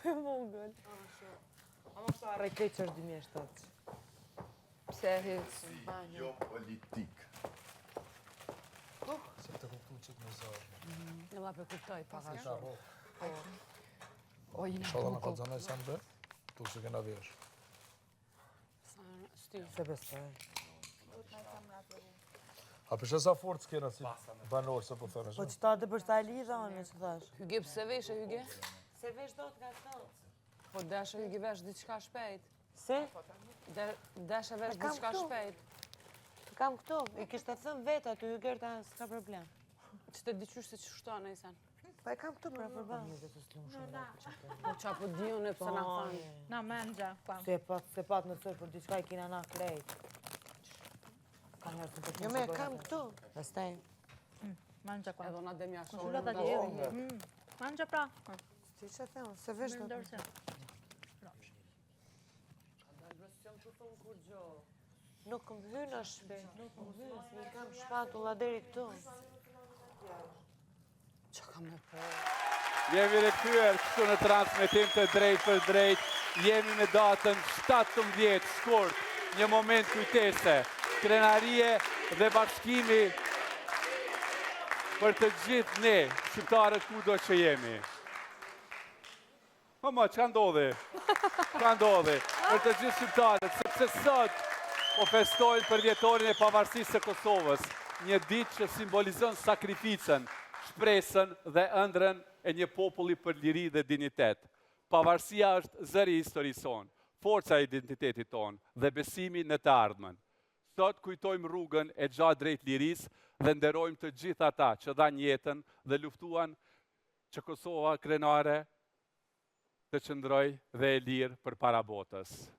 Për vogël. Ama sa rejtej që është 2007. Pse hecë në banjo? Jo politik. Se të kuptu qëtë me zarë. Në ma për kuptoj, pak Isha rokë. O, jina Shala në këtë zanaj sa mbë, tu që kena vesh. Se besoj. A përshë sa fort s'kena si banor se po thënë Po shumë? qëta dhe për shta e lidha, në që thash. Hyge, pse veshe, Hyge? Se vesh do të nga thot. Po deshe, Hyge, vesh diçka shpejt. Se? Deshe vesh kam diçka këtu. shpejt. Kam këtu, i kishtë të thëmë vetë aty, ju gërta s'ka problem. Që të diqysh se që shtonë, e sen. Pa e kam këtu pra përbam. Po qa po dione, pëse na thanë. Na menxha, pa. Se pat në sërë, për diçka i kina na krejt. Jo me, kam këtu. Pastaj. Menxha, pa. Edhe na demja shonë. Konsulat atje. Menxha, pra. Ti që themë, se vesh do të... Ndërse. Nuk më hynë është shpejt, nuk më hynë, se i kam shpatulla deri këtu. Qa ka me po? Jemi rikthyer kështu në transmetim të drejt për drejt. Jemi me datën 17 shkurt, një moment kujtese. Krenarie dhe bashkimi për të gjithë ne, shqiptarët kudo që jemi. Mama, që ka ndodhi? Ka ndodhi? Për të gjithë shqiptarët, sepse sot po festojnë për vjetorin e pavarësisë së Kosovës, një ditë që simbolizon sakrificën, shpresën dhe ëndrrën e një populli për liri dhe dignitet. Pavarësia është zëri i historisë sonë, forca e identitetit tonë dhe besimi në të ardhmen. Sot kujtojmë rrugën e gjatë drejt lirisë dhe nderojmë të gjithë ata që dhanë jetën dhe luftuan që Kosova krenare të qëndroj dhe e lirë për para botës.